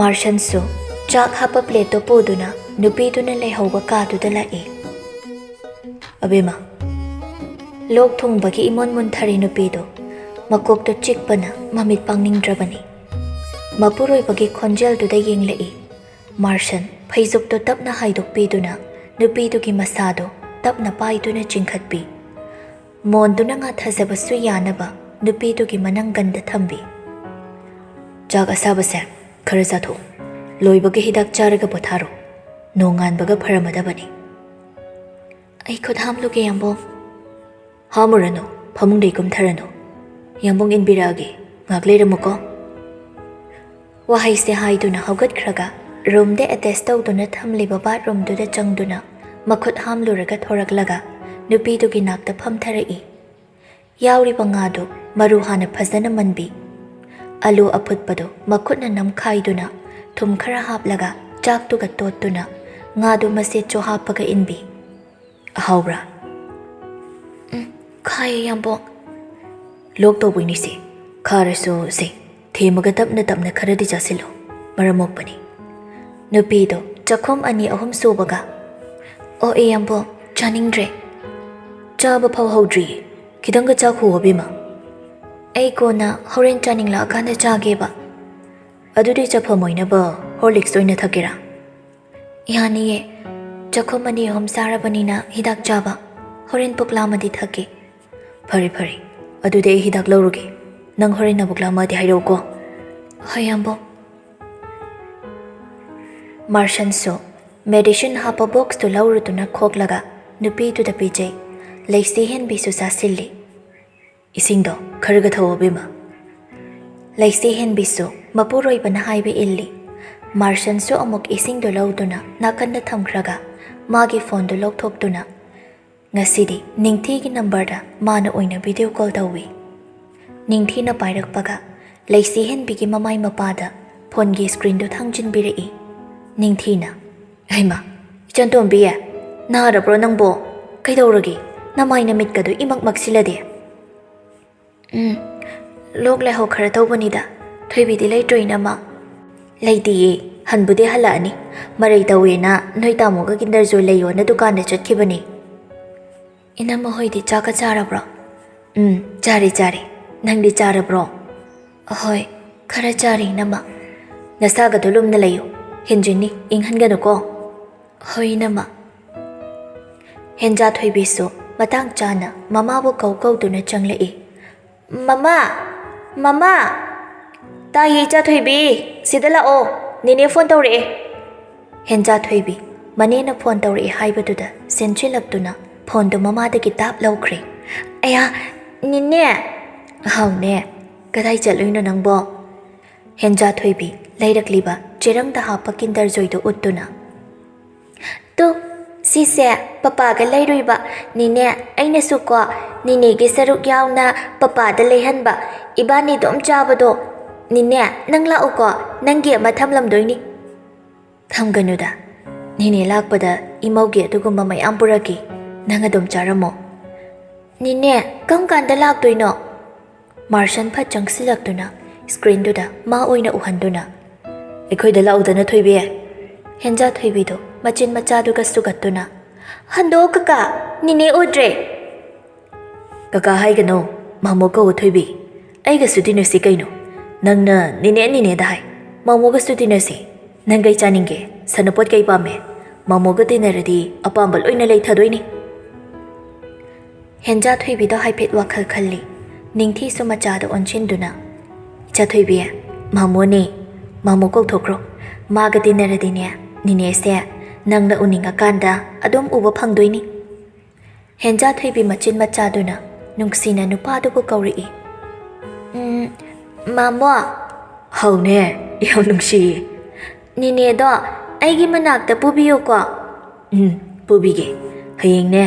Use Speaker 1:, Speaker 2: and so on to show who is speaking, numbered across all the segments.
Speaker 1: Martiansu chak hapa pleto poduna nupiduna leihauba kaduda lai. Abema lok thungbagi imon munthari nupido makokto chikpana mamit pangningdrabani. Mapuroibagi khonjelduda yenglai. Martian phaizukto tapna haidokpiduna nupidugi masado tapna paiduna chingkhatpi. Monduna nga thazabasu yanaba nupidugi manangganda thambi. Chak asabase khara chatho loibagi hidak charaga potharo nonganbaga pharamadabani. Ai khod hamluge yambong hamurano phamungdei kumtharano yambong inbiragi ngakleiramuko. Wahai se haiduna haugatkhraga room de attest tawduna thamliba bathroom duda changduna makhut hamluraga thoraklaga nupidugi nakta phamtharai. Yauriba ngadu maru hana phajana manbi. Alu aputpado makhutna namkhaiduna thum khara haplaga chaktuga tottuna ngadu mase cho hapaga inbi. Ahawra khai yambong lok to buini se kharaso se themaga tapna kharadi jasilo maramokpani. Nupido chakhom ani ahum sobaga o e yambong chaningdre chaba phau hodri kidanga chakhu obima. Ai kona horen chaning la kanda chageba adudi chaphamoina ba horlicks oina thakira. Yani ye chakhomani hom sarabanina hidak chaba horen puklamadi thake. Phari adude hidak lauruge nang horen na puklamadi hairoko. Hayambo Martian so medicine hapa box to laurutuna khoklaga nupi tu da pijay laisi hen bisu sasilli. Isingdo kharaga thawabima laisi hen bisu mapuroi bana haibe illi. Martian so amok isingdo lauduna nakanda thamkhraga magi phone do lokthokduna ngasidi ningthi gi number da mana oina video call tawi. Ningthi na pairakpaga laisi hen bigi mamai mapada phone gi screen do thangjin birai. Ningthi na aima ichantom biya nara pro nangbo kaidoragi namai na mit kadu imak maksilade. Lok lai ho khara tawbanida thoibi di lai train ama laitiye hanbude halani marai tawena noi tamoga kinder joy layo na dukan da chatkibani. Inama hoidi chaka charabro chari nangdi charabro ahoy khara chari nama nasaga dolum na layo henjini inghangano ko hoy nama. Henja thoibi so matang chana mama bu kau tu na changlai. Mama tayi cha thoibi sidala o nine phone tawre. Henja thoibi mane na phone tawre haibaduda senchilaptuna phone do mama da kitab laukhre. Aya ninne haune kadai chaloina nangbo. Henja thoibi lairakliba cherang da hapa kinder joy do uttuna tu sise papa ga lairuiba nine aina suko nine gi saruk yauna papa da leihanba ibani dom chabado nine nangla uko nangi ma thamlam doini thamganuda nine lakpada imauge adugumba mayam puraki nanga dom charamo nine kam kanda laktoino. Martian pha changsilaktuna screen duda ma oina uhanduna ekhoi da laudana thoibe. Henja thoibido machin machaduga sugatuna hando kaka nine udre kaka haigano mamoga uthoibi aiga sudinasi kaino nangna nine dai mamoga sudinasi nangai chaninge sanapot kai pame mamoga dinaradi apambal oina lei thadoini. Henja thoibido haipet wakhal khalli ningthi sumachada onchinduna cha thoibi mamone mamo kok thokro maga dinaradinya nine se nangna uninga kanda adom uba phangdoini. Henja thoibi machin machaduna nungsina nupadu ko kauri. Mamo haune yaw nungsi nine do aigi manakta pubiyo ko. Pubige hayeng ne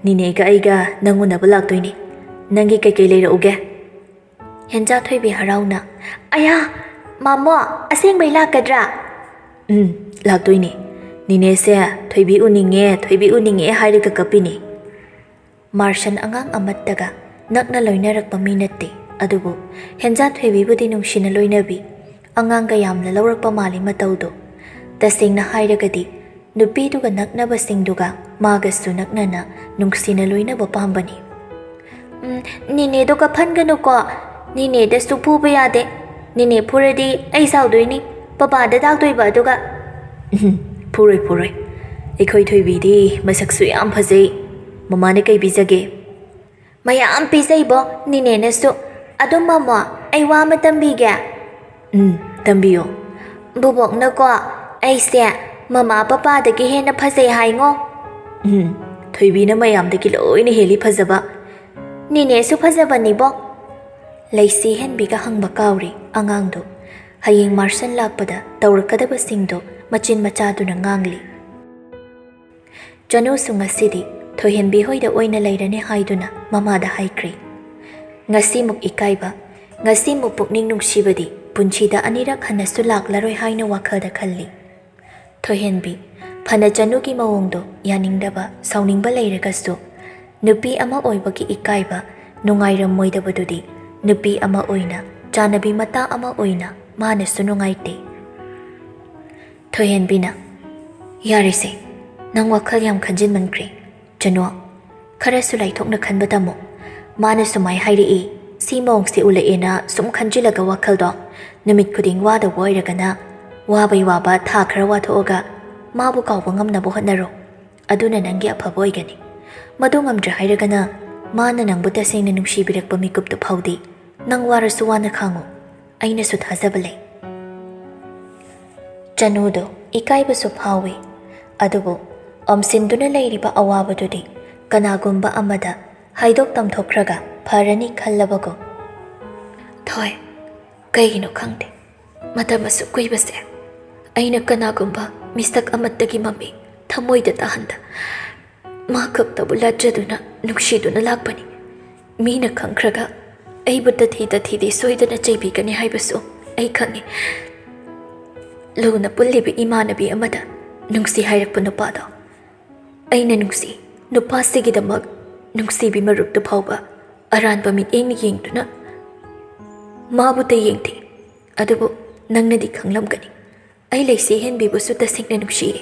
Speaker 1: nine ga aiga nanguna balaktoini nangi kai leira uge. Henja thoibi harauna aya mamo aseng bai lakadra laktoini nine se thoibi uninge hairiga kapini. Martian angang amattaga nakna loinarakpa mi natte adubu henja thoibi budi nungsina loinabi ꯑꯉꯥꯡꯒ ꯌꯥꯝꯅ ꯂꯧꯔꯛꯄ ꯃꯥꯜꯂꯤ ꯃꯇꯧꯗꯣ꯫ ꯇꯁꯦꯡꯅ ꯍꯥꯏꯔꯒꯗꯤ ꯅꯨꯄꯤꯗꯨꯒ ꯅꯛꯅꯕꯁꯤꯡꯗꯨꯒ ꯃꯥꯒꯁꯨ ꯅꯛꯅꯅ ꯅꯨꯡꯁꯤꯅ ꯂꯣꯏꯅꯕ ꯄꯥꯝꯕꯅꯤ꯫ ꯅꯤꯅꯦꯗꯣ ꯀꯞꯍꯟꯒꯅꯨꯀꯣ, ꯅꯤꯅꯦꯗꯁꯨ ꯐꯨꯕ ꯌꯥꯗꯦ, ꯅꯤꯅꯦ ꯐꯨꯔꯗꯤ ꯑꯩ ꯁꯥꯎꯗꯣꯏꯅꯤ, ꯄꯄꯥꯗ ꯇꯥꯛꯇꯣꯏꯕ ꯑꯗꯨꯒ꯫ ꯐꯨꯔꯣꯏ ꯐꯨꯔꯣꯏ, ꯑꯩꯈꯣꯏ ꯊꯣꯏꯕꯤꯗꯤ ꯃꯁꯛꯁꯨ ꯌꯥꯝ ꯐꯖꯩ, ꯃꯃꯥꯅ ꯀꯩ ꯄꯤꯖꯒꯦ? ꯃꯌꯥꯝ ꯄꯤꯖꯩꯕꯣ ꯅꯤꯅꯦꯅꯁꯨ꯫ ꯑꯗꯨꯝ ꯃꯃꯣ, ꯑꯩ ꯋꯥ ꯑꯃ ꯇꯝꯕꯤꯒꯦ꯫ ꯇꯝꯕꯤꯌꯣ꯫ ꯕꯨꯕꯣꯛꯅꯀꯣ ꯑꯩꯁꯦ ꯃꯃꯥ ꯄꯄꯥꯗꯒꯤ ꯍꯦꯟꯅ ꯐꯖꯩ ꯍꯥꯏꯉꯣ꯫ ꯊꯣꯏꯕꯤꯅ ꯃꯌꯥꯝꯗꯒꯤ ꯂꯣꯏꯅ ꯍꯦꯜꯂꯤ ꯐꯖꯕ꯫ ꯅꯤꯅꯦꯁꯨ ꯐꯖꯕꯅꯤꯕꯣ꯫ ꯂꯩꯁꯤ ꯍꯦꯟꯕꯤꯒ ꯍꯪꯕ ꯀꯥꯎꯔꯤ ꯑꯉꯥꯡꯗꯣ ꯍꯌꯦꯡ ꯃꯥꯔꯁꯜ ꯂꯥꯛꯄꯗ ꯇꯧꯔꯛꯀꯗꯕꯁꯤꯡꯗꯣ ꯃꯆꯤꯟ ꯃꯆꯥꯗꯨꯅ ꯉꯥꯡꯂꯤ꯫ ꯆꯅꯨꯁꯨ ꯉꯁꯤꯗꯤ ꯊꯣꯏꯍꯦꯟꯕꯤ ꯍꯣꯏꯗ ꯑꯣꯏꯅ ꯂꯩꯔꯅꯤ ꯍꯥꯏꯗꯨꯅ ꯃꯃꯥꯗ ꯍꯥꯏꯈ꯭ꯔꯤ꯫ ꯉꯁꯤꯃꯨꯛ ꯏꯀꯥꯏꯕ, ꯉꯁꯤꯃꯨꯛ ꯄꯨꯛꯅꯤꯡ ꯅꯨꯡꯁꯤꯕꯗꯤ ꯄꯨꯟꯁꯤꯗ ꯑꯅꯤꯔꯛ ꯍꯟꯅꯁꯨ ꯂꯥꯛꯂꯔꯣꯏ ꯍꯥꯏꯅ ꯋꯥꯈꯜꯗ ꯈꯜꯂꯤ꯫ ꯊꯣꯏꯍꯦꯟꯕꯤ ꯐꯅ ꯆꯅꯨꯒꯤ ꯃꯑꯣꯡꯗꯣ ꯌꯥꯅꯤꯡꯗꯕ ꯁꯥꯎꯅꯤꯡꯕ ꯂꯩꯔꯒꯁꯨ ꯅꯨꯄꯤ ꯑꯃ ꯑꯣꯏꯕꯒꯤ ꯏꯀꯥꯏꯕ ꯅꯨꯡꯉꯥꯏꯔꯝꯃꯣꯏꯗꯕꯗꯨꯗꯤ ꯅꯨꯄꯤ ꯑꯃ ꯑꯣꯏꯅ, ꯆꯥꯅꯕꯤ ꯃꯇꯥ ꯑꯃ ꯑꯣꯏꯅ ꯃꯥꯅꯁꯨ ꯅꯨꯡꯉꯥꯏꯇꯦ꯫ ꯊꯣꯏꯍꯦꯟꯕꯤꯅ ꯌꯥꯔꯤꯁꯦ, ꯅꯪ ꯋꯥꯈꯜ ꯌꯥꯝ ꯈꯟꯖꯤꯟꯃꯟꯈ꯭ꯔꯦ꯫ ꯆꯅꯨ, ꯈꯔꯁꯨ ꯂꯥꯏꯊꯣꯛꯅ ꯈꯟꯕ ꯇꯝꯃꯣ꯫ ꯃꯥꯅ ꯁꯨꯃꯥꯏ ꯍꯥꯏꯔꯛꯏ, ꯁꯤ ꯃꯑꯣꯡꯁꯤ ꯎꯠꯂꯛꯑꯦꯅ ꯁꯨꯝ ꯈꯟꯖꯤꯜꯂꯒ ꯋꯥꯈꯜꯗꯣ ꯅꯨꯃꯤꯠ ꯈꯨꯗꯤꯡ ꯋꯥꯗꯕ ꯑꯣꯏꯔꯒꯅ ꯋꯥꯕꯩ ꯋꯥꯕ ꯊꯥ ꯈꯔ ꯋꯥꯊꯣꯛꯑꯒ ꯃꯥꯕꯨ ꯀꯥꯎꯕ ꯉꯝꯅꯕ ꯍꯣꯠꯅꯔꯣ꯫ ꯑꯗꯨꯅ ꯅꯪꯒꯤ ꯑꯐꯕ ꯑꯣꯏꯒꯅꯤ꯫ ꯃꯗꯨ ꯉꯝꯗ꯭ꯔꯦ ꯍꯥꯏꯔꯒꯅ ꯃꯥꯅ ꯅꯪꯕꯨ ꯇꯁꯦꯡꯅ ꯅꯨꯡꯁꯤꯕꯤꯔꯛꯄ ꯃꯤꯀꯨꯞꯇꯨ ꯐꯥꯎꯗꯤ ꯅꯪ ꯋꯥꯔꯁꯨ ꯋꯥꯅ ꯈꯥꯡꯉꯨ, ꯑꯩꯅꯁꯨ ꯊꯥꯖꯕ ꯂꯩ꯫ ꯆꯅꯨꯗꯣ ꯏꯀꯥꯏꯕꯁꯨ ꯐꯥꯎꯏ, ꯑꯗꯨꯕꯨ ꯑꯣꯝꯁꯤꯟꯗꯨꯅ ꯂꯩꯔꯤꯕ ꯑꯋꯥꯕꯗꯨꯗꯤ ꯀꯅꯥꯒꯨꯝꯕ ꯑꯃꯗ ꯍꯥꯏꯗꯣꯛ ꯇꯝꯊꯣꯛꯈ꯭ꯔꯒ ꯐꯔꯅꯤ ꯈꯜꯂꯕꯒꯨꯝ꯫ ꯊꯣꯏ, ꯀꯩꯒꯤꯅꯣ ꯈꯪꯗꯦ, ꯃꯇꯝ ꯑꯁꯨꯛ ꯀꯨꯏꯕꯁꯦ ꯑꯩꯅ ꯀꯅꯥꯒꯨꯝꯕ ꯃꯤꯁꯛ ꯑꯃꯠꯇꯒꯤ ꯃꯃꯤ ꯊꯃꯣꯏꯗ ꯇꯥꯍꯟꯗ ꯃꯥ ꯈꯛꯇꯕꯨ ꯂꯥꯠꯆꯗꯨꯅ ꯅꯨꯡꯁꯤꯗꯨꯅ ꯂꯥꯛꯄꯅꯤ꯫ ꯃꯤꯅ ꯈꯪꯈ꯭ꯔꯒ ꯑꯩꯕꯨ ꯇꯊꯤ ꯇꯊꯤꯗꯤ ꯁꯣꯏꯗꯅ ꯆꯩꯕꯤꯒꯅꯤ ꯍꯥꯏꯕꯁꯨ ꯑꯩ ꯈꯪꯏ꯫ ꯂꯨꯅ ꯄꯨꯜꯂꯤꯕ ꯏꯃꯥꯟꯅꯕꯤ ꯑꯃꯗ ꯅꯨꯡꯁꯤ ꯍꯥꯏꯔꯛꯄ ꯅꯨꯄꯥꯗꯣ ꯑꯩꯅ ꯅꯨꯡꯁꯤ, ꯅꯨꯄꯥꯁꯤꯒꯤꯗꯃꯛ ꯅꯨꯡꯁꯤꯕꯤ ꯃꯔꯨꯞꯇꯨ ꯐꯥꯎꯕ ꯑꯔꯥꯟꯕ ꯃꯤꯠꯌꯦꯡꯅ ꯌꯦꯡꯗꯨꯅ ꯃꯥꯕꯨꯇ ꯌꯦꯡꯊꯤ꯫ ꯑꯗꯨꯕꯨ ꯅꯪꯅꯗꯤ ꯈꯪꯂꯝꯒꯅꯤ, ꯑꯩ ꯂꯩꯁꯤ ꯍꯦꯟꯕꯤꯕꯨꯁꯨ ꯇꯁꯦꯡꯅ ꯅꯨꯡꯁꯤꯔꯤ꯫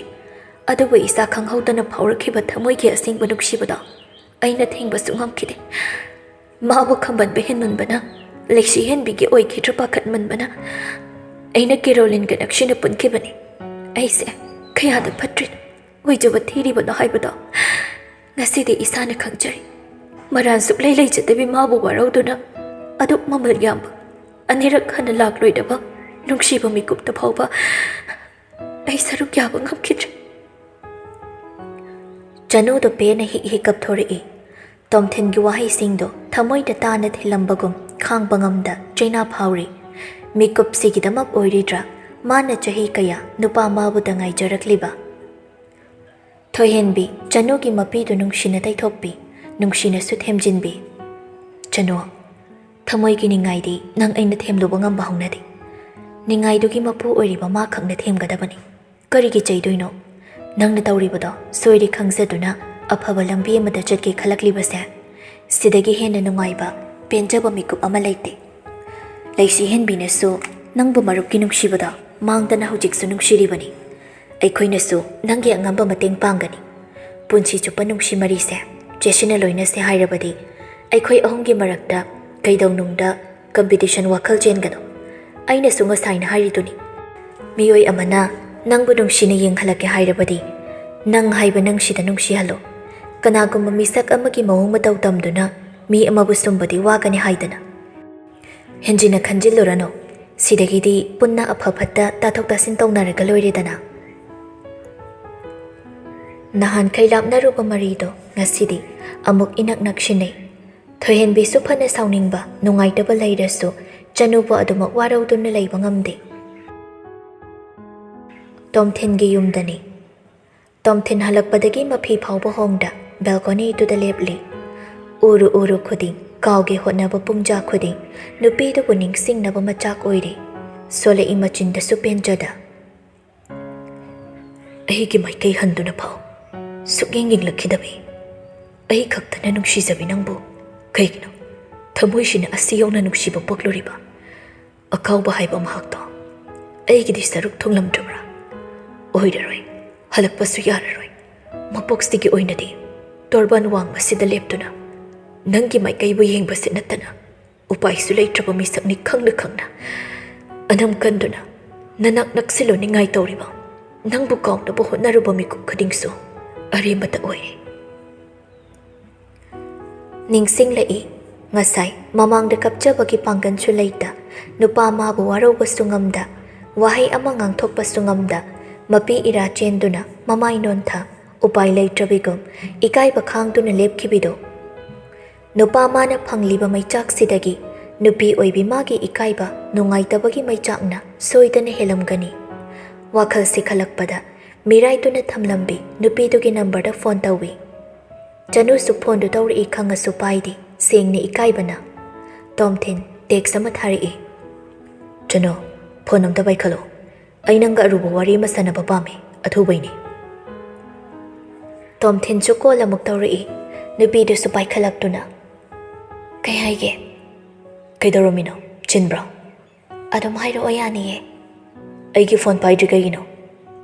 Speaker 1: ꯑꯗꯨꯕꯨ ꯏꯁꯥ ꯈꯪꯍꯧꯗꯅ ꯐꯥꯎꯔꯛꯈꯤꯕ ꯊꯃꯣꯏꯒꯤ ꯑꯁꯦꯡꯕ ꯅꯨꯡꯁꯤꯕꯗꯣ ꯑꯩꯅ ꯊꯦꯡꯕꯁꯨ ꯉꯝꯈꯤꯗꯦ꯫ ꯃꯥꯕꯨ ꯈꯝꯕꯟꯕ ꯍꯦꯟꯃꯟꯕꯅ, ꯂꯩꯁꯤ ꯍꯦꯟꯕꯤꯒꯤ ꯑꯣꯏꯈꯤꯗ꯭ꯔ ꯄꯥꯈꯠꯃꯟꯕꯅ ꯑꯩꯅ ꯀꯦꯔꯣꯂꯤꯟꯒ ꯅꯛꯁꯤꯟꯅ ꯄꯨꯟꯈꯤꯕꯅꯤ꯫ ꯑꯩꯁꯦ ꯀꯌꯥꯗ ꯐꯠꯇ꯭ꯔꯤꯅꯣ, ꯑꯣꯏꯖꯕ ꯊꯤꯔꯤꯕꯅꯣ ꯍꯥꯏꯕꯗꯣ ꯉꯁꯤꯗꯤ ꯏꯁꯥꯅ ꯈꯪꯖꯔꯤ꯫ ꯃꯔꯥꯟ ꯁꯨꯛꯂꯩ ꯂꯩꯖꯗꯕꯤ ꯃꯥꯕꯨ ꯋꯥꯔꯧꯗꯨꯅ ꯑꯗꯨꯛ ꯃꯃꯜ ꯌꯥꯝꯕ, ꯑꯅꯤꯔꯛ ꯍꯟꯅ ꯂꯥꯛꯂꯣꯏꯗꯕ ꯅꯨꯡꯁꯤꯕ ꯃꯤꯀꯨꯞꯇ ꯐꯥꯎꯕ ꯑꯩ ꯁꯔꯨꯛ ꯌꯥꯕ ꯉꯝꯈꯤꯗ꯭ꯔꯦ꯫ ꯆꯅꯨꯗꯣ ꯄꯦꯟꯅ ꯍꯤꯛ ꯍꯤꯛ ꯀꯞꯊꯣꯔꯛꯏ꯫ ꯇꯣꯝꯊꯤꯟꯒꯤ ꯋꯥꯍꯩꯁꯤꯡꯗꯣ ꯊꯃꯣꯏꯗ ꯇꯥꯅ ꯊꯤꯜꯂꯝꯕꯒꯨꯝ ꯈꯥꯡꯕ ꯉꯝꯗ ꯆꯩꯅꯥ ꯐꯥꯎꯔꯤ꯫ ꯃꯤꯀꯨꯞꯁꯤꯒꯤꯗꯃꯛ ꯑꯣꯏꯔꯤꯗ꯭ꯔꯥ ꯃꯥꯅ ꯆꯍꯤ ꯀꯌꯥ ꯅꯨꯄꯥ ꯃꯥꯕꯨꯗ ꯉꯥꯏꯖꯔꯛꯂꯤꯕ? ꯊꯣꯏꯍꯦꯟꯕꯤ ꯆꯅꯨꯒꯤ ꯃꯄꯤꯗꯨ ꯅꯨꯡꯁꯤꯅ ꯇꯩꯊꯣꯛꯄꯤ, ꯅꯨꯡꯁꯤꯅꯁꯨ ꯊꯦꯝꯖꯤꯟꯕꯤ꯫ ꯆꯅꯨ, ꯊꯃꯣꯏꯒꯤ ꯅꯤꯡꯉꯥꯏꯗꯤ ꯅꯪ ꯑꯩꯅ ꯊꯦꯝꯂꯨꯕ ꯉꯝꯕ ꯍꯧꯅꯗꯦ꯫ ꯅꯤꯡꯉꯥꯏꯗꯨꯒꯤ ꯃꯄꯨ ꯑꯣꯏꯔꯤꯕ ꯃꯥ ꯈꯛꯅ ꯊꯦꯝꯒꯗꯕꯅꯤ꯫ ꯀꯔꯤꯒꯤ ꯆꯩꯗꯣꯏꯅꯣ? ꯅꯪꯅ ꯇꯧꯔꯤꯕꯗꯣ ꯁꯣꯏꯔꯦ ꯈꯪꯖꯗꯨꯅ ꯑꯐꯕ ꯂꯝꯕꯤ ꯑꯃꯗ ꯆꯠꯀꯦ ꯈꯜꯂꯛꯂꯤꯕꯁꯦ ꯁꯤꯗꯒꯤ ꯍꯦꯟꯅ ꯅꯨꯡꯉꯥꯏꯕ, ꯄꯦꯟꯖꯕ ꯃꯤꯀꯨꯞ ꯑꯃ ꯂꯩꯇꯦ꯫ ꯂꯩꯁꯤ ꯍꯦꯟꯕꯤꯅꯁꯨ ꯅꯪꯕꯨ ꯃꯔꯨꯞꯀꯤ ꯅꯨꯡꯁꯤꯕꯗ ꯃꯥꯡꯗꯅ ꯍꯧꯖꯤꯛꯁꯨ ꯅꯨꯡꯁꯤꯔꯤꯕꯅꯤ꯫ ꯑꯩꯈꯣꯏꯅꯁꯨ ꯅꯪꯒꯤ ꯑꯉꯝꯕ ꯃꯇꯦꯡ ꯄꯥꯡꯒꯅꯤ꯫ ꯄꯨꯟꯁꯤ ꯆꯨꯞꯄ ꯅꯨꯡꯁꯤ ꯃꯔꯤꯁꯦ ꯆꯦꯠꯁꯤꯟꯅ ꯂꯣꯏꯅꯁꯦ ꯍꯥꯏꯔꯕꯗꯤ ꯑꯩꯈꯣꯏ ꯑꯍꯨꯝꯒꯤ ꯃꯔꯛꯇ ꯀꯩꯗꯧꯅꯨꯡꯗ ꯀꯝꯄꯤꯇꯤꯁꯟ ꯋꯥꯈꯜ ꯆꯦꯟꯒꯅꯨ꯫ ꯑꯩꯅꯁꯨ ꯉꯁꯥꯏꯅ ꯍꯥꯏꯔꯤꯗꯨꯅꯤ, ꯃꯤꯑꯣꯏ ꯑꯃꯅ ꯅꯪꯕꯨ ꯅꯨꯡꯁꯤꯅ ꯌꯦꯡꯍꯜꯂꯛꯀꯦ ꯍꯥꯏꯔꯕꯗꯤ ꯅꯪ ꯍꯥꯏꯕ ꯅꯪꯁꯤꯗ ꯅꯨꯡꯁꯤꯍꯜꯂꯣ꯫ ꯀꯅꯥꯒꯨꯝꯕ ꯃꯤꯁꯛ ꯑꯃꯒꯤ ꯃꯑꯣꯡ ꯃꯇꯧ ꯇꯝꯗꯨꯅ ꯃꯤ ꯑꯃꯕꯨ ꯁꯨꯝꯕꯗꯤ ꯋꯥꯒꯅꯤ ꯍꯥꯏꯗꯅ ꯍꯦꯟꯖꯤꯟꯅ ꯈꯟꯖꯤꯜꯂꯨꯔꯅꯨ꯫ ꯁꯤꯗꯒꯤꯗꯤ ꯄꯨꯟꯅ ꯑꯐ ꯐꯠꯇ ꯇꯥꯊꯣꯛ ꯇꯥꯁꯤꯟ ꯇꯧꯅꯔꯒ ꯂꯣꯏꯔꯦꯗꯅ꯫ ꯅꯍꯥꯟꯈꯩ ꯂꯥꯞꯅꯔꯨꯕ ꯃꯔꯤꯗꯣ ꯉꯁꯤꯗꯤ ꯑꯃꯨꯛ ꯏꯅꯛ ꯅꯛꯁꯤꯟꯅꯩ꯫ ꯊꯣꯏꯍꯦꯟꯕꯤꯁꯨ ꯐꯅ ꯁꯥꯎꯅꯤꯡꯕ, ꯅꯨꯡꯉꯥꯏꯇꯕ ꯂꯩꯔꯁꯨ ꯆꯅꯨꯕꯨ ꯑꯗꯨꯃꯛ ꯋꯥꯔꯧꯗꯨꯅ ꯂꯩꯕ ꯉꯝꯗꯦ꯫ ꯇꯣꯝꯊꯤꯟꯒꯤ ꯌꯨꯝꯗꯅꯤ꯫ ꯇꯣꯝꯊꯤꯟ ꯍꯜꯂꯛꯄꯗꯒꯤ ꯃꯐꯤ ꯐꯥꯎꯕ ꯍꯣꯡꯗ ꯕꯦꯜꯀꯣꯅꯤꯗꯨꯗ ꯂꯦꯞꯂꯤ꯫ ꯎꯔꯨ ꯎꯔꯨ ꯈꯨꯗꯤꯡ, ꯀꯥꯎꯒꯦ ꯍꯣꯠꯅꯕ ꯄꯨꯡꯖꯥ ꯈꯨꯗꯤꯡ ꯅꯨꯄꯤꯗꯨꯕꯨ ꯅꯤꯡꯁꯤꯡꯅꯕ ꯃꯆꯥꯛ ꯑꯣꯏꯔꯤ꯫ ꯁꯣꯜꯂꯛꯏ ꯃꯆꯤꯟꯗꯁꯨ ꯄꯦꯟꯖꯗ꯫ ꯑꯩꯒꯤ ꯃꯥꯏꯀꯩ ꯍꯟꯗꯨꯅ ꯐꯥꯎ ꯁꯨꯛꯌꯦꯡ ꯌꯦꯡꯂꯛꯈꯤꯗꯕꯤ ꯑꯩ ꯈꯛꯇꯅ ꯅꯨꯡꯁꯤꯖꯕꯤ ꯅꯪꯕꯨ ꯀꯩꯒꯤꯅꯣ ꯊꯃꯣꯏꯁꯤꯅ ꯑꯁꯤ ꯌꯧꯅ ꯅꯨꯡꯁꯤꯕ ꯄꯣꯛꯂꯨꯔꯤꯕ? ꯑꯀꯥꯎꯕ ꯍꯥꯏꯕ ꯃꯍꯥꯛꯇꯣ ꯑꯩꯒꯤꯗꯤ ꯁꯔꯨꯛ ꯊꯨꯡꯂꯝꯗ꯭ꯔꯕ꯭ꯔꯥ? ꯑꯣꯏꯔꯔꯣꯏ, ꯍꯜꯂꯛꯄꯁꯨ ꯌꯥꯔꯔꯣꯏ. ꯃꯄꯣꯛꯁꯤꯒꯤ ꯑꯣꯏꯅꯗꯤ ꯇꯣꯔꯕꯥꯟ ꯋꯥꯡꯕꯁꯤꯗ ꯂꯦꯞꯇꯨꯅ ꯅꯪꯒꯤ ꯃꯥꯏꯀꯩꯕꯨ ꯌꯦꯡꯕꯁꯤ ꯅꯠꯇꯅ ꯎꯄꯥꯏꯁꯨ ꯂꯩꯇ꯭ꯔꯕ ꯃꯤꯁꯛꯅꯤ ꯈꯪꯅ ꯈꯪꯅ ꯑꯅꯝ ꯀꯟꯗꯨꯅ ꯅꯅꯥꯛ ꯅꯛꯁꯤꯜꯂꯨꯅꯤꯡꯉꯥꯏ ꯇꯧꯔꯤꯕ ꯅꯪꯕꯨ ꯀꯥꯎꯅꯕ ꯍꯣꯠꯅꯔꯨꯕ ꯃꯤꯀꯨꯞ ꯈꯨꯗꯤꯡꯁꯨ ꯑꯔꯦꯝꯕꯇ ꯑꯣꯏ. ꯅꯤꯡꯁꯤꯡꯂꯛꯏ ꯉꯁꯥꯏ ꯃꯃꯥꯡꯗ ꯀꯞꯆꯕꯒꯤ ꯄꯥꯡꯒꯜꯁꯨ ꯂꯩꯇ, ꯅꯨꯄꯥ ꯃꯥꯕꯨ ꯋꯥꯔꯧꯕꯁꯨ ꯉꯝꯗ, ꯋꯥꯍꯩ ꯑꯃ ꯉꯥꯡꯊꯣꯛꯄꯁꯨ ꯉꯝꯗ, ꯃꯄꯤ ꯏꯔꯥ ꯆꯦꯟꯗꯨꯅ ꯃꯃꯥꯏ ꯅꯣꯟꯊ ꯎꯄꯥꯏ ꯂꯩꯇ꯭ꯔꯕꯤꯒꯨꯝ ꯏꯀꯥꯏꯕ ꯈꯥꯡꯗꯨꯅ ꯂꯦꯞꯈꯤꯕꯤꯗꯣ. ꯅꯨꯄꯥ ꯃꯥꯅ ꯐꯪꯂꯤꯕ ꯃꯩꯆꯥꯛꯁꯤꯗꯒꯤ ꯅꯨꯄꯤ ꯑꯣꯏꯕꯤ ꯃꯥꯒꯤ ꯏꯀꯥꯏꯕ ꯅꯨꯡꯉꯥꯏꯇꯕꯒꯤ ꯃꯩꯆꯥꯛꯅ ꯁꯣꯏꯗꯅ ꯍꯦꯜꯂꯝꯒꯅꯤ. ꯋꯥꯈꯜꯁꯤ ꯈꯜꯂꯛꯄꯗ ꯃꯤꯔꯥꯏꯗꯨꯅ ꯊꯝꯂꯝꯕꯤ ꯅꯨꯄꯤꯗꯨꯒꯤ ꯅꯝꯕꯔꯗ ꯐꯣꯟ ꯇꯧꯏ. ꯆꯅꯨꯁꯨ ꯐꯣꯟꯗꯨ ꯇꯧꯔꯛꯏ ꯈꯪꯉꯁꯨ ꯄꯥꯏꯗꯦ, ꯁꯦꯡꯅ ꯏꯀꯥꯏꯕꯅ. ꯇꯣꯝꯊꯤꯟ ꯇꯦꯛꯁ ꯑꯃ ꯊꯥꯔꯛꯏ. ꯆꯅꯨ, ꯐꯣꯟ ꯑꯝꯇ ꯄꯥꯏꯈꯠꯂꯣ. ꯑꯩ ꯅꯪꯒ ꯑꯔꯨꯕ ꯋꯥꯔꯤ ꯑꯃ ꯁꯥꯟꯅꯕ ꯄꯥꯝꯃꯤ, ꯑꯊꯨꯕꯩꯅꯤ. ꯇꯣꯝꯊꯤꯟꯁꯨ ꯀꯣꯜ ꯑꯃꯨꯛ ꯇꯧꯔꯛꯏ. ꯅꯨꯄꯤꯗꯨꯁꯨ ꯄꯥꯏꯈꯠꯂꯛꯇꯨꯅ ꯀꯩ ꯍꯥꯏꯒꯦ? ꯀꯩꯗꯧꯔꯝꯃꯤꯅꯣ? ꯆꯤꯟꯕ꯭ꯔꯣ? ꯑꯗꯨꯝ ꯍꯥꯏꯔꯛꯑꯣ ꯌꯥꯅꯤꯌꯦ. ꯑꯩꯒꯤ ꯐꯣꯟ ꯄꯥꯏꯗ꯭ꯔꯤ ꯀꯩꯒꯤꯅꯣ?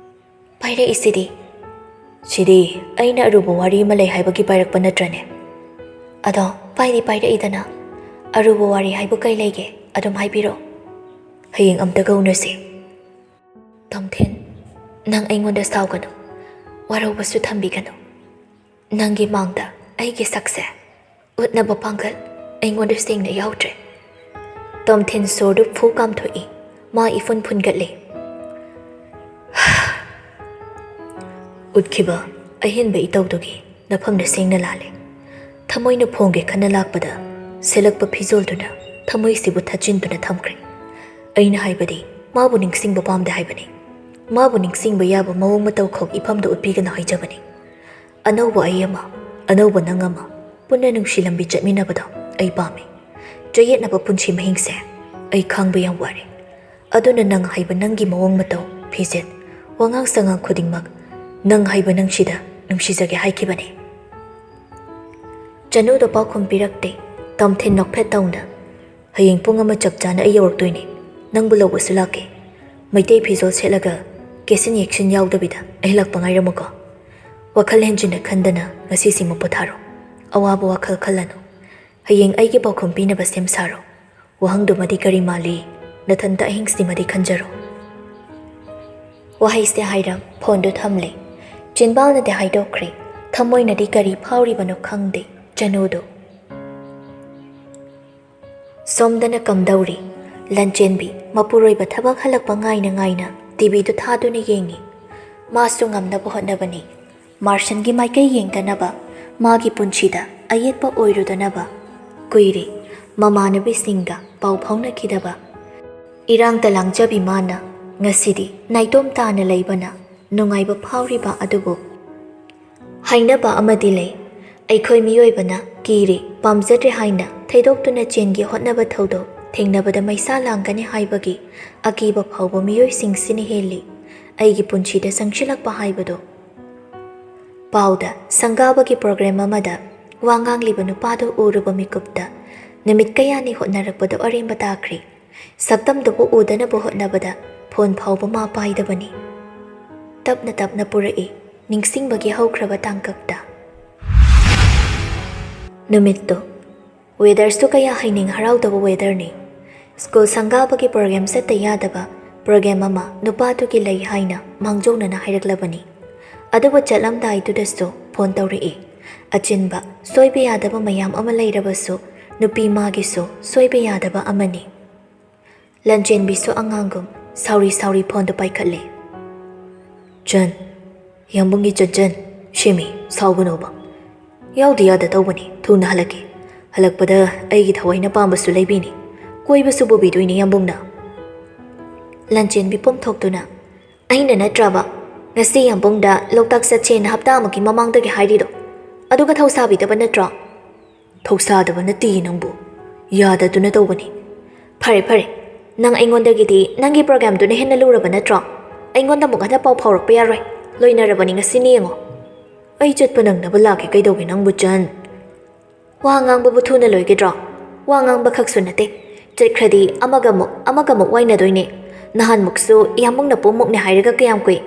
Speaker 1: ꯄꯥꯏꯔꯛꯏꯁꯤꯗꯤ. ꯁꯤꯗꯤ ꯑꯩꯅ ꯑꯔꯨꯕ ꯋꯥꯔꯤ ꯑꯃ ꯂꯩ ꯍꯥꯏꯕꯒꯤ ꯄꯥꯏꯔꯛꯄ ꯅꯠꯇ꯭ꯔꯅꯦ? ꯑꯗꯣ ꯄꯥꯏꯗꯤ ꯄꯥꯏꯔꯛꯏꯗꯅ. ꯑꯔꯨꯕ ꯋꯥꯔꯤ ꯍꯥꯏꯕꯨ ꯀꯩ ꯂꯩꯒꯦ? ꯑꯗꯨꯝ ꯍꯥꯏꯕꯤꯔꯣ. ꯍꯌꯦꯡ ꯑꯝꯇꯒ ꯎꯅꯁꯤ. ꯇꯣꯝꯊꯤꯟ, ꯅꯪ ꯑꯩꯉꯣꯟꯗ ꯁꯥꯎꯒꯅꯨ, ꯋꯥꯔꯧꯕꯁꯨ ꯊꯝꯕꯤꯒꯅꯨ. ꯅꯪꯒꯤ ꯃꯥꯡꯗ ꯑꯩꯒꯤ ꯁꯛꯁꯦ ꯎꯠꯅꯕ ꯄꯥꯡꯒꯜ ꯑꯩꯉꯣꯟꯗ ꯁꯦꯡꯅ ꯌꯥꯎꯗ꯭ꯔꯦ. ꯇꯣꯝꯊꯤꯟ ꯁꯣꯔꯗꯨ ꯐꯨ ꯀꯥꯝꯊꯣꯛꯏ. ꯃꯥ ꯏꯐꯨꯟ ꯐꯨꯟꯒꯠꯂꯤ. ꯎꯠꯈꯤꯕ ꯑꯍꯦꯟꯕ ꯏꯇꯧꯗꯨꯒꯤ ꯅꯐꯝꯗ ꯁꯦꯡꯅ ꯂꯥꯜꯂꯦ. ꯊꯃꯣꯏꯅ ꯐꯣꯡꯒꯦ ꯈꯟꯅ ꯂꯥꯛꯄꯗ ꯁꯦꯜꯂꯛꯄ ꯐꯤꯖꯣꯜꯗꯨꯅ ꯊꯃꯣꯏꯁꯤꯕꯨ ꯊꯠꯆꯤꯟꯗꯨꯅ ꯊꯝꯈ꯭ꯔꯦ. ꯑꯩꯅ ꯍꯥꯏꯕꯗꯤ ꯃꯥꯕꯨ ꯅꯤꯡꯁꯤꯡꯕ ꯄꯥꯝꯗꯦ ꯍꯥꯏꯕꯅꯤ. ꯃꯥꯕꯨ ꯅꯤꯡꯁꯤꯡꯕ ꯌꯥꯕ ꯃꯑꯣꯡ ꯃꯇꯧ ꯈꯛ ꯏꯐꯝꯗ ꯎꯠꯄꯤꯒꯅ ꯍꯥꯏꯖꯕꯅꯤ. ꯑꯅꯧꯕ ꯑꯩ ꯑꯃ, ꯑꯅꯧꯕ ꯅꯪ ꯑꯃ ꯄꯨꯟꯅ ꯅꯨꯡꯁꯤ ꯂꯝꯕꯤ ꯆꯠꯃꯤꯟꯅꯕꯗꯣ ꯑꯩ ꯄꯥꯝꯃꯤ. ꯆꯌꯦꯠꯅꯕ ꯄꯨꯟꯁꯤ ꯃꯍꯤꯡꯁꯦ ꯑꯩ ꯈꯥꯡꯕ ꯌꯥꯝ ꯋꯥꯔꯦ. ꯑꯗꯨꯅ ꯅꯪ ꯍꯥꯏꯕ ꯅꯪꯒꯤ ꯃꯑꯣꯡ ꯃꯇꯧ, ꯐꯤꯖꯦꯠ, ꯋꯥꯉꯥꯡ ꯁꯉꯥꯡ ꯈꯨꯗꯤꯡꯃꯛ ꯅꯪ ꯍꯥꯏꯕ ꯅꯪꯁꯤꯗ ꯅꯨꯡꯁꯤꯖꯒꯦ ꯍꯥꯏꯈꯤꯕꯅꯤ. ꯆꯅꯨꯗ ꯄꯥꯎꯈꯨꯝ ꯄꯤꯔꯛꯇꯦ. ꯇꯣꯝꯊꯤꯟ ꯅꯣꯛꯐꯦꯠ ꯇꯧꯅ ꯍꯌꯦꯡ ꯄꯨꯡ ꯑꯃ ꯆꯞ ꯆꯥꯅ ꯑꯩ ꯌꯧꯔꯛꯇꯣꯏꯅꯤ. ꯅꯪꯕꯨ ꯂꯧꯕꯁꯨ ꯂꯥꯛꯀꯦ. ꯃꯩꯇꯩ ꯐꯤꯖꯣꯜ ꯁꯦꯠꯂꯒ ꯀꯦꯁꯤꯟ ꯌꯦꯛꯁꯤꯟ ꯌꯥꯎꯗꯕꯤꯗ ꯑꯩ ꯂꯥꯛꯄ ꯉꯥꯏꯔꯝꯃꯨꯀꯣ. ꯋꯥꯈꯜ ꯍꯦꯟꯖꯤꯟꯅ ꯈꯟꯗꯅ ꯉꯁꯤꯁꯤꯃ ꯄꯣꯊꯥꯔꯣ. ꯑꯋꯥꯕ ꯋꯥꯈꯜ ꯈꯜꯂꯅꯨ. ꯍꯌꯦꯡ ꯑꯩꯒꯤ ꯄꯥꯎꯈꯨꯝ ꯄꯤꯅꯕ ꯁꯦꯝ ꯁꯥꯔꯣ. ꯋꯥꯍꯪꯗꯨꯃꯗꯤ ꯀꯔꯤ ꯃꯥꯜꯂꯤ? ꯅꯊꯟꯇ ꯑꯍꯤꯡꯁꯤꯃꯗꯤ ꯈꯟꯖꯔꯣ. ꯋꯥꯍꯩꯁꯦ ꯍꯥꯏꯔꯝ ꯐꯣꯟꯗꯨ ꯊꯝꯂꯦ. ꯆꯤꯟꯕꯥꯜꯅꯗꯤ ꯍꯥꯏꯗꯣꯛꯈ꯭ꯔꯦ, ꯊꯃꯣꯏꯅꯗꯤ ꯀꯔꯤ ꯐꯥꯎꯔꯤꯕꯅꯣ ꯈꯪꯗꯦ ꯆꯅꯨꯗꯨ. ꯁꯣꯝꯗꯅ ꯀꯝꯗꯧꯔꯤ? ꯂꯟꯆꯦꯟꯕꯤ ꯃꯄꯨꯔꯣꯏꯕ ꯊꯕꯛ ꯍꯜꯂꯛꯄ ꯉꯥꯏꯅ ꯉꯥꯏꯅ ꯇꯤꯚꯤꯗꯨ ꯊꯥꯗꯨꯅ ꯌꯦꯡꯉꯤ. ꯃꯥꯁꯨ ꯉꯝꯅꯕ ꯍꯣꯠꯅꯕꯅꯤ. ꯃꯥꯔꯁꯟꯒꯤ ꯃꯥꯏꯀꯩ ꯌꯦꯡꯗꯅꯕ, ꯃꯥꯒꯤ ꯄꯨꯟꯁꯤꯗ ꯑꯌꯦꯠꯄ ꯑꯣꯏꯔꯨꯗꯅꯕ. ꯀꯨꯏꯔꯦ ꯃꯃꯥꯟꯅꯕꯤꯁꯤꯡꯒ ꯄꯥꯎ ꯐꯥꯎꯅꯈꯤꯗꯕ. ꯏꯔꯥꯡꯇ ꯂꯥꯡꯖꯕꯤ ꯃꯥꯅ ꯉꯁꯤꯗꯤ ꯅꯥꯏꯇꯣꯝ ꯇꯥꯅ ꯂꯩꯕꯅ ꯅꯨꯡꯉꯥꯏꯕ ꯐꯥꯎꯔꯤꯕ ꯑꯗꯨꯕꯨ ꯍꯥꯏꯅꯕ ꯑꯃꯗꯤ ꯂꯩ. ꯑꯩꯈꯣꯏ ꯃꯤꯑꯣꯏꯕꯅ ꯀꯤꯔꯦ ꯄꯥꯝꯖꯗ꯭ꯔꯦ ꯍꯥꯏꯅ ꯊꯩꯗꯣꯛꯇꯨꯅ ꯆꯦꯟꯒꯦ ꯍꯣꯠꯅꯕ ꯊꯧꯗꯣꯛ ꯊꯦꯡꯅꯕꯗ ꯃꯩꯁꯥ ꯂꯥꯡꯒꯅꯤ ꯍꯥꯏꯕꯒꯤ ꯑꯀꯤꯕ ꯐꯥꯎꯕ ꯃꯤꯑꯣꯏꯁꯤꯡꯁꯤꯅ ꯍꯦꯜꯂꯤ ꯑꯩꯒꯤ ꯄꯨꯟꯁꯤꯗ ꯆꯪꯁꯤꯜꯂꯛꯄ ꯍꯥꯏꯕꯗꯣ. ꯄꯥꯎꯗ ꯁꯪꯒꯥꯕꯒꯤ ꯄ꯭ꯔꯣꯒ꯭ꯔꯥꯝ ꯑꯃꯗ ꯋꯥ ꯉꯥꯡꯂꯤꯕ ꯅꯨꯄꯥꯗꯨ ꯎꯔꯨꯕ ꯃꯤꯀꯨꯞꯇ ꯅꯨꯃꯤꯠ ꯀꯌꯥꯅꯤ ꯍꯣꯠꯅꯔꯛꯄꯗꯣ ꯑꯔꯦꯝꯕ ꯇꯥꯈ꯭ꯔꯦ. ꯁꯛꯇꯝꯗꯨꯕꯨ ꯎꯗꯅꯕ ꯍꯣꯠꯅꯕꯗ ꯐꯣꯟ ꯐꯥꯎꯕ ꯃꯥ ꯄꯥꯏꯗꯕꯅꯤ. ꯇꯞꯅ ꯇꯞꯅ ꯄꯨꯔꯛꯏ ꯅꯤꯡꯁꯤꯡꯕꯒꯤ ꯍꯧꯈ꯭ꯔꯕ ꯇꯥꯡꯀꯛꯇ. ꯅꯨꯃꯤꯠꯇꯣ ꯋꯦꯗꯔꯁꯨ ꯀꯌꯥ ꯍꯩꯅꯤꯡ ꯍꯔꯥꯎꯗꯕ ꯋꯦꯗꯔꯅꯤ. ꯁ꯭ꯀꯨꯜ ꯁꯪꯒꯥꯕꯒꯤ ꯄ꯭ꯔꯣꯒ꯭ꯔꯥꯝ ꯆꯠꯇ ꯌꯥꯗꯕ ꯄ꯭ꯔꯣꯒ꯭ꯔꯥꯝ ꯑꯃ ꯅꯨꯄꯥꯗꯨꯒꯤ ꯂꯩ ꯍꯥꯏꯅ ꯃꯥꯡꯖꯧꯅꯅ ꯍꯥꯏꯔꯛꯂꯕꯅꯤ. ꯑꯗꯨꯕꯨ ꯆꯠꯂꯝꯗꯥꯏꯗꯨꯗꯁꯨ ꯐꯣꯟ ꯇꯧꯔꯛꯏ. ꯑꯆꯤꯟꯕ ꯁꯣꯏꯕ ꯌꯥꯗꯕ ꯃꯌꯥꯝ ꯑꯃ ꯂꯩꯔꯕꯁꯨ ꯅꯨꯄꯤ ꯃꯥꯒꯤꯁꯨ ꯁꯣꯏꯕ ꯌꯥꯗꯕ ꯑꯃꯅꯤ. ꯂꯟꯆꯦꯟꯕꯤꯁꯨ ꯑꯉꯥꯡꯒꯨꯝ ꯁꯥꯎꯔꯤ ꯁꯥꯎꯔꯤ ꯐꯣꯟꯗꯨ ꯄꯥꯏꯈꯠꯂꯦ. ꯆꯟ, ꯌꯥꯝꯕꯨꯡꯒꯤ ꯆꯟ, ꯁꯤꯃꯤ ꯁꯥꯎꯒꯅꯣꯕ. ꯌꯥꯎꯗ ꯌꯥꯗ ꯇꯧꯕꯅꯤ, ꯊꯨꯅ ꯍꯜꯂꯛꯀꯦ. ꯍꯜꯂꯛꯄꯗ ꯑꯩꯒꯤ ꯊꯋꯥꯏꯅ ꯄꯥꯝꯕꯁꯨ ꯂꯩꯕꯤꯅꯤ. ꯀꯣꯏꯕꯁꯨ ꯄꯨꯕꯤꯗꯣꯏꯅꯤ ꯌꯥꯝꯕꯨꯡꯅ. ꯂꯟꯆꯦꯟꯕꯤ ꯄꯣꯝꯊꯣꯛꯇꯨꯅ ꯑꯩꯅ ꯅꯠꯇ꯭ꯔꯕ ꯉꯁꯤ ꯌꯥꯝꯕꯨꯡꯗ ꯂꯣꯛꯇꯥꯛ ꯆꯠꯁꯦꯅ ꯍꯞꯇꯥ ꯑꯃꯒꯤ ꯃꯃꯥꯡꯗꯒꯤ ꯍꯥꯏꯔꯤꯗꯣ, ꯑꯗꯨꯒ ꯊꯧꯁꯥꯕꯤꯗꯕ ꯅꯠꯇ꯭ꯔꯣ? ꯊꯧꯁꯥꯗꯕ ꯅꯠꯇꯦ ꯅꯪꯕꯨ, ꯌꯥꯗꯗꯨꯅ ꯇꯧꯕꯅꯤ. ꯐꯔꯦ ꯐꯔꯦ, ꯅꯪ ꯑꯩꯉꯣꯟꯗꯒꯤꯗꯤ ꯅꯪꯒꯤ ꯄ꯭ꯔꯣꯒ꯭ꯔꯥꯝꯗꯨꯅ ꯍꯦꯟꯅ ꯂꯨꯔꯕ ꯅꯠꯇ꯭ꯔꯣ? ꯑꯩꯉꯣꯟꯗ ꯑꯃꯨꯛ ꯍꯟꯅ ꯄꯥꯎ ꯐꯥꯎꯔꯛꯄ ꯌꯥꯔꯣꯏ. ꯂꯣꯏꯅꯔꯕꯅꯤ ꯉꯁꯤꯅꯤ ꯌꯦꯡꯉꯣ. ꯑꯩ ꯆꯠꯄ ꯅꯪꯅꯕ ꯂꯥꯛꯀꯦ ꯀꯩꯗꯧꯒꯦ ꯅꯪꯕꯨ ꯆꯟ? ꯋꯥ ꯉꯥꯡꯕꯕꯨ ꯊꯨꯅ ꯂꯣꯏꯒꯗ꯭ꯔꯣ? ꯋꯥ ꯉꯥꯡꯕ ꯈꯛꯁꯨ ꯅꯠꯇꯦ, ꯆꯠꯈ꯭ꯔꯗꯤ ꯑꯃꯒ ꯑꯃꯨꯛ ꯋꯥꯏꯅꯗꯣꯏꯅꯦ. ꯅꯍꯥꯟꯃꯨꯛꯁꯨ ꯏꯌꯥꯝꯃꯨꯡꯅ ꯄꯨꯃꯨꯛꯅꯦ ꯍꯥꯏꯔꯒ ꯀꯌꯥꯝ ꯀꯨꯏ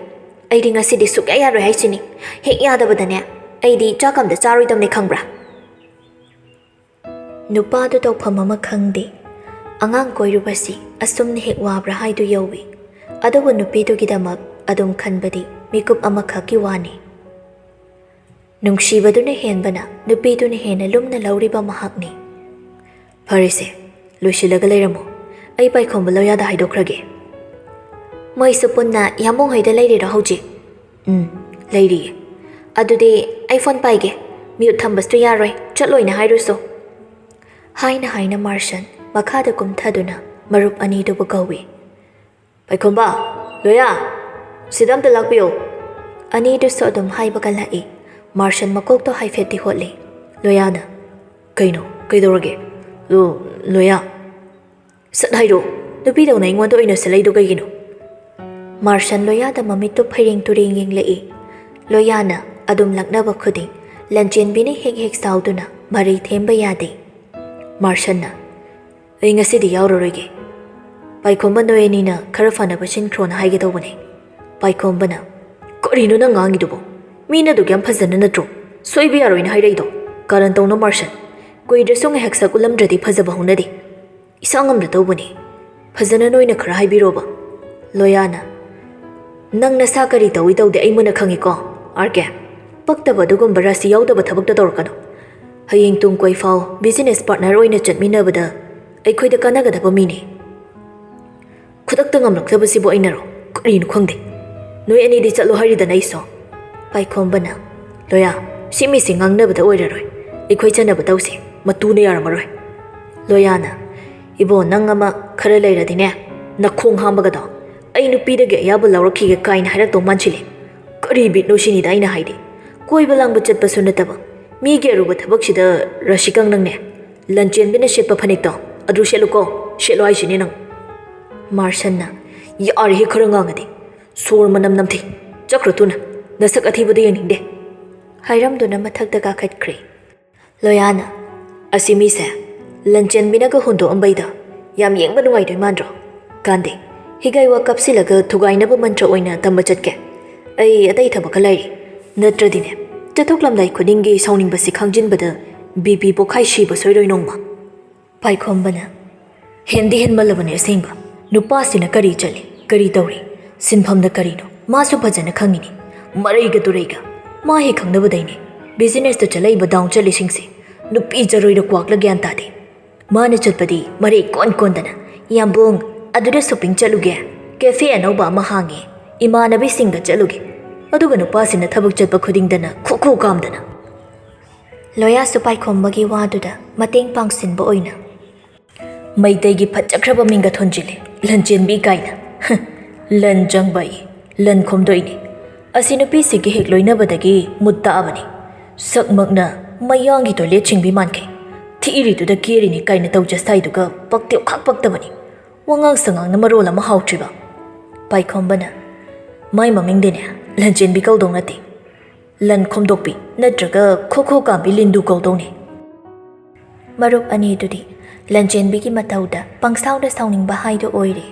Speaker 1: ꯑꯩꯗꯤ ꯉꯁꯤꯗꯤ ꯁꯨꯛꯌꯥ ꯌꯥꯔꯣꯏ ꯍꯥꯏꯁꯤꯅꯤ ꯍꯦꯛ ꯌꯥꯗꯕꯗꯅꯦ ꯑꯩꯗꯤ ꯆꯥꯛ ꯑꯝꯇ ꯆꯥꯔꯣꯏꯗꯕꯅꯤ ꯈꯪꯕ꯭ꯔꯥ ꯅꯨꯄꯥꯗꯨ ꯇꯧꯐꯝ ꯑꯃ ꯈꯪꯗꯦ ꯑꯉꯥꯡ ꯀꯣꯏꯔꯨꯕꯁꯤ ꯑꯁꯨꯝꯅ ꯍꯦꯛ ꯋꯥꯕ꯭ꯔꯥ ꯍꯥꯏꯗꯨ ꯌꯧꯏ ꯑꯗꯨꯕꯨ ꯅꯨꯄꯤꯗꯨꯒꯤꯗꯃꯛ ꯑꯗꯨꯝ ꯈꯟꯕꯗꯤ ꯃꯤꯀꯨꯞ ꯑꯃꯈꯛꯀꯤ ꯋꯥꯅꯤ ꯅꯨꯡꯁꯤꯕꯗꯨꯅ ꯍꯦꯟꯕꯅ ꯅꯨꯄꯤꯗꯨꯅ ꯍꯦꯟꯅ ꯂꯨꯝꯅ ꯂꯧꯔꯤꯕ ꯃꯍꯥꯛꯅꯤ ꯐꯔꯦꯁꯦ ꯂꯣꯏꯁꯤꯜꯂꯒ ꯂꯩꯔꯝꯃꯣ ꯑꯩ ꯄꯥꯏꯈꯣꯝꯕ ꯂꯣꯌꯥꯗ ꯍꯥꯏꯗꯣꯛꯈ꯭ꯔꯒꯦ ꯃꯣꯏꯁꯨ ꯄꯨꯟꯅ ꯌꯥꯝꯃꯨꯡ ꯍꯣꯏꯗ ꯂꯩꯔꯤꯔꯣ ꯍꯧꯖꯤꯛ ꯂꯩꯔꯤꯌꯦ ꯑꯗꯨꯗꯤ ꯑꯩ ꯐꯣꯟ ꯄꯥꯏꯒꯦ ꯃ꯭ꯌꯨꯠ ꯊꯝꯕꯁꯨ ꯌꯥꯔꯣꯏ ꯆꯠꯂꯣꯏꯅ ꯍꯥꯏꯔꯨꯁꯣ ꯍꯥꯏꯅ ꯍꯥꯏꯅ ꯃꯥꯔꯁꯟ ꯃꯈꯥꯗ ꯀꯨꯝꯊꯗꯨꯅ ꯃꯔꯨꯞ ꯑꯅꯤꯗꯨꯕꯨ ꯀꯧꯏ ꯄꯥꯏꯈꯣꯝꯕ ꯂꯣꯌꯥ ꯁꯤꯗ ꯑꯝꯇ ꯂꯥꯛꯄꯤꯌꯨ ꯑꯅꯤꯗꯨꯁꯨ ꯑꯗꯨꯝ ꯍꯥꯏꯕꯒ ꯂꯥꯛꯏ ꯃꯥꯔꯁꯟ ꯃꯀꯣꯛꯇꯣ ꯍꯥꯏꯐꯦꯠꯇꯤ ꯍꯣꯠꯂꯤ ꯂꯣꯌꯥꯅ ꯀꯩꯅꯣ ꯀꯩꯗꯧꯔꯒꯦ ꯂꯣꯌꯥ ꯁꯠ ꯍꯥꯏꯔꯣ ꯅꯨꯄꯤꯗꯧꯅ ꯑꯩꯉꯣꯟꯗ ꯑꯣꯏꯅ ꯁꯤꯜꯂꯩꯗꯣ ꯀꯩꯒꯤꯅꯣ ꯃꯥꯔꯁꯟ ꯂꯣꯌꯥꯗ ꯃꯃꯤꯠꯇꯨ ꯐꯩꯔꯦꯡ ꯇꯨꯔꯦꯡ ꯌꯦꯡꯂꯛꯏ ꯂꯣꯌꯥꯅ ꯑꯗꯨꯝ ꯂꯛꯅꯕ ꯈꯨꯗꯤꯡ ꯂꯟꯆꯦꯟꯕꯤꯅ ꯍꯦꯛ ꯍꯦꯛ ꯁꯥꯎꯗꯨꯅ ꯃꯔꯩ ꯊꯦꯝꯕ ꯌꯥꯗꯦ ꯃꯥꯔꯁꯟꯅ ꯑꯩ ꯉꯁꯤꯗꯤ ꯌꯥꯎꯔꯔꯣꯏꯒꯦ ꯄꯥꯏꯈꯣꯝꯕ ꯅꯣꯏ ꯑꯅꯤꯅ ꯈꯔ ꯐꯅꯕ ꯁꯤꯟꯈ꯭ꯔꯣꯅ ꯍꯥꯏꯒꯗꯧꯕꯅꯦ ꯄꯥꯏꯈꯣꯝꯕꯅ ꯀꯔꯤꯅꯣ ꯅꯪ ꯉꯥꯡꯉꯤꯗꯨꯕꯣ ꯃꯤꯅꯗꯨ ꯌꯥꯝ ꯐꯖꯅ ꯅꯠꯇ꯭ꯔꯣ ꯁꯣꯏꯕ ꯌꯥꯔꯣꯏꯅ ꯍꯥꯏꯔꯛꯏꯗꯣ ꯀꯥꯔꯟ ꯇꯧꯅꯣ ꯃꯥꯔꯁꯟ ꯀꯨꯏꯗ꯭ꯔꯁꯨ ꯉꯥꯏꯍꯥꯛ ꯁꯛ ꯎꯠꯂꯝꯗ꯭ꯔꯗꯤ ꯐꯖꯕ ꯍꯧꯅꯗꯦ ꯏꯁꯥ ꯉꯝꯗ ꯇꯧꯕꯅꯤ ꯐꯖꯅ ꯅꯣꯏꯅ ꯈꯔ ꯍꯥꯏꯕꯤꯔꯣꯕ ꯂꯣꯌꯥꯅ ꯅꯪ ꯅꯁꯥ ꯀꯔꯤ ꯇꯧꯏ ꯇꯧꯗꯦ ꯑꯩ ꯃꯨꯟꯅ ꯈꯪꯉꯤꯀꯣ ꯑꯥꯔꯀꯦ ꯄꯛꯇꯕ ꯑꯗꯨꯒꯨꯝꯕ ꯔꯥꯁꯤ ꯌꯥꯎꯗꯕ ꯊꯕꯛꯇ ꯇꯧꯔꯛꯀꯅꯣ ꯍꯌꯦꯡ ꯇꯨꯡ ꯀꯣꯏꯐꯥꯎ ꯕꯤꯖꯤꯅꯦꯁ ꯄꯥꯔꯠꯅꯔ ꯑꯣꯏꯅ ꯆꯠꯃꯤꯟꯅꯕꯗ ꯑꯩꯈꯣꯏꯗ ꯀꯥꯟꯅꯒꯗꯕ ꯃꯤꯅꯤ ꯈꯨꯗꯛꯇ ꯉꯝꯂꯛꯇꯕꯁꯤꯕꯨ ꯑꯩꯅꯔꯣ ꯀꯔꯤꯅꯣ ꯈꯪꯗꯦ ꯅꯣꯏ ꯑꯅꯤꯗꯤ ꯆꯠꯂꯣ ꯍꯥꯏꯔꯤꯗꯅ ꯑꯩꯁꯨ ꯄꯥꯏꯈꯣꯝꯕꯅ ꯂꯣꯌꯥ ꯁꯤ ꯃꯤꯁꯤ ꯉꯥꯡꯅꯕꯗ ꯑꯣꯏꯔꯔꯣꯏ ꯑꯩꯈꯣꯏ ꯆꯠꯅꯕ ꯇꯧꯁꯤ ꯃꯇꯨꯅ ꯌꯥꯔꯝꯃꯔꯣꯏ ꯂꯣꯌꯥꯅ ꯏꯕꯣ ꯅꯪ ꯑꯃ ꯈꯔ ꯂꯩꯔꯗꯤꯅꯦ ꯅꯈꯣꯡ ꯍꯥꯝꯕꯒꯗꯣ ꯑꯩ ꯅꯨꯄꯤꯗꯒꯤ ꯑꯌꯥꯕ ꯂꯧꯔꯛꯈꯤꯒꯦ ꯀꯥꯏꯅ ꯍꯥꯏꯔꯛꯇꯧ ꯃꯥꯟꯁꯤꯜꯂꯤ ꯀꯔꯤ ꯕꯤꯠꯅꯣ ꯁꯤꯅꯤꯗ ꯑꯩꯅ ꯍꯥꯏꯗꯤ ꯀꯣꯏꯕ ꯂꯥꯡꯕ ꯆꯠꯄꯁꯨ ꯅꯠꯇꯕ ꯃꯤꯒꯤ ꯑꯔꯨꯕ ꯊꯕꯛꯁꯤꯗ ꯔꯁꯤꯀꯪ ꯅꯪꯅꯦ ꯂꯟꯆꯦꯟꯕꯤꯅ ꯁꯦꯠꯄ ꯐꯅꯦꯛꯇꯣ ꯑꯗꯨ ꯁꯦꯠꯂꯨꯀꯣ ꯁꯦꯠꯂꯣ ꯍꯥꯏꯁꯤꯅꯦ ꯅꯪ ꯃꯥꯔꯁꯟꯅ ꯌꯥꯔꯤꯍꯦ ꯈꯔ ꯉꯥꯡꯉꯗꯤ ꯁꯣꯔ ꯃꯅꯝ ꯅꯝꯊꯤ ꯆꯠꯈ꯭ꯔꯣ ꯊꯨꯅ ꯅꯁꯛ ꯑꯊꯤꯕꯗ ꯌꯦꯡꯅꯤꯡꯗꯦ ꯍꯥꯏꯔꯝꯗꯨꯅ ꯃꯊꯛꯇ ꯀꯥꯈꯠꯈ꯭ꯔꯦ ꯂꯣꯌꯥꯅ ꯑꯁꯤ ꯃꯤꯁꯦ ꯂꯟꯆꯦꯟꯕꯤꯅꯒ ꯍꯨꯟꯗꯣꯛꯑꯝꯕꯩꯗ ꯌꯥꯝ ꯌꯦꯡꯕ ꯅꯨꯡꯉꯥꯏꯗꯣꯏ ꯃꯥꯟꯗ꯭ꯔꯣ ꯀꯥꯟꯗꯦ ꯍꯤꯒꯥꯏꯋꯥ ꯀꯞꯁꯤꯜꯂꯒ ꯊꯨꯒꯥꯏꯅꯕ ꯃꯟꯇ꯭ꯔ ꯑꯣꯏꯅ ꯇꯝꯕ ꯆꯠꯀꯦ ꯑꯩ ꯑꯇꯩ ꯊꯕꯛꯀ ꯂꯩꯔꯤ ꯅꯠꯇ꯭ꯔꯗꯤꯅꯦ ꯆꯠꯊꯣꯛꯂꯝꯗꯥꯏ ꯈꯨꯗꯤꯡꯒꯤ ꯁꯥꯎꯅꯤꯡꯕꯁꯤ ꯈꯪꯖꯤꯟꯕꯗ ꯕꯤꯄꯤ ꯄꯣꯛꯈꯥꯏ ꯁꯤꯕ ꯁꯣꯏꯔꯣꯏ ꯅꯣꯡꯃ ꯄꯥꯏꯈꯣꯝꯕꯅ ꯍꯦꯟꯗꯤ ꯍꯦꯟꯃꯜꯂꯕꯅꯦ ꯑꯁꯦꯡꯕ ꯅꯨꯄꯥꯁꯤꯅ ꯀꯔꯤ ꯆꯠꯂꯤ ꯀꯔꯤ ꯇꯧꯔꯤ ꯁꯤꯟꯐꯝꯅ ꯀꯔꯤꯅꯣ ꯃꯥꯁꯨ ꯐꯖꯅ ꯈꯪꯉꯤꯅꯤ ꯃꯔꯩꯒ ꯇꯨꯔꯩꯒ ꯃꯥ ꯍꯦꯛ ꯈꯪꯅꯕꯗꯩꯅꯤ ꯕꯤꯖꯤꯅꯦꯁꯇ ꯆꯠꯂꯛꯏꯕ ꯗꯥꯎꯟ ꯆꯠꯂꯤꯁꯤꯡꯁꯦ ꯅꯨꯄꯤ ꯖꯔꯣꯏꯗ ꯀ꯭ꯋꯥꯛꯂ ꯒ꯭ꯌꯥꯟ ꯇꯥꯗꯦ ꯃꯥꯅ ꯆꯠꯄꯗꯤ ꯃꯔꯩ ꯀꯣꯟꯗꯅ ꯌꯥꯝꯕꯨꯡ ꯑꯗꯨꯗ ꯁꯣꯄꯤꯡ ꯆꯠꯂꯨꯒꯦ ꯀꯦꯐꯦ ꯑꯅꯧꯕ ꯑꯃ ꯍꯥꯡꯉꯦ ꯏꯃꯥꯟꯅꯕꯤꯁꯤꯡꯒ ꯆꯠꯂꯨꯒꯦ ꯑꯗꯨꯒ ꯅꯨꯄꯥꯁꯤꯅ ꯊꯕꯛ ꯆꯠꯄ ꯈꯨꯗꯤꯡꯗꯅ ꯈꯨ ꯀꯥꯝꯗꯅ ꯂꯣꯌꯥꯁꯨ ꯄꯥꯏꯈꯣꯝꯕꯒꯤ ꯋꯥꯗꯨꯗ ꯃꯇꯦꯡ ꯄꯥꯡꯁꯤꯟꯕ ꯑꯣꯏꯅ ꯃꯩꯇꯩꯒꯤ ꯐꯖꯈ꯭ꯔꯕ ꯃꯤꯡꯒ ꯊꯣꯟꯖꯤꯜꯂꯦ ꯂꯟꯆꯦꯟꯕꯤ ꯀꯥꯏꯅ ꯂꯟ ꯆꯪꯕ ꯑꯩ ꯂꯟ ꯈꯣꯝꯗꯣꯏꯅꯤ ꯑꯁꯤ ꯅꯨꯄꯤꯁꯤꯒꯤ ꯍꯦꯛ ꯂꯣꯏꯅꯕꯗꯒꯤ ꯃꯨꯠ ꯇꯥꯛꯑꯕꯅꯤ ꯁꯛꯃꯛꯅ ꯃꯌꯥꯡꯒꯤ ꯇꯣꯏꯂꯦꯠ ꯁꯤꯡꯕꯤ ꯃꯥꯟꯈꯩ ꯊꯤꯔꯤꯗꯨꯗ ꯀꯦꯔꯤꯅꯤ ꯀꯥꯏꯅ ꯇꯧꯖꯁꯥꯏꯗꯨꯒ ꯄꯛꯇꯦꯞ ꯈꯥꯛ ꯄꯛꯇꯕꯅꯤ ꯋꯥꯉꯥꯡ ꯁꯉꯥꯡꯅ ꯃꯔꯣꯜ ꯑꯃ ꯍꯥꯎꯇ꯭ꯔꯤꯕ ꯄꯥꯏꯈꯣꯝꯕꯅ ꯃꯥꯏ ꯃꯃꯤꯡꯗꯤꯅꯦ ꯂꯟꯆꯦꯟꯕꯤ ꯀꯧꯗꯧ ꯅꯠꯇꯦ ꯂꯟ ꯈꯣꯝꯗꯣꯛꯄꯤ ꯅꯠꯇ꯭ꯔꯒ ꯈꯣ ꯀꯥꯝꯕꯤ ꯂꯤꯟꯗꯨ ꯀꯧꯗꯧꯅꯤ ꯃꯔꯨꯞ ꯑꯅꯤꯗꯨꯗꯤ ꯂꯟꯆꯦꯟꯕꯤꯒꯤ ꯃꯇꯧꯗ ꯄꯪꯁꯥꯎꯗ ꯁꯥꯎꯅꯤꯡꯕ ꯍꯥꯏꯗꯨ ꯑꯣꯏꯔꯦ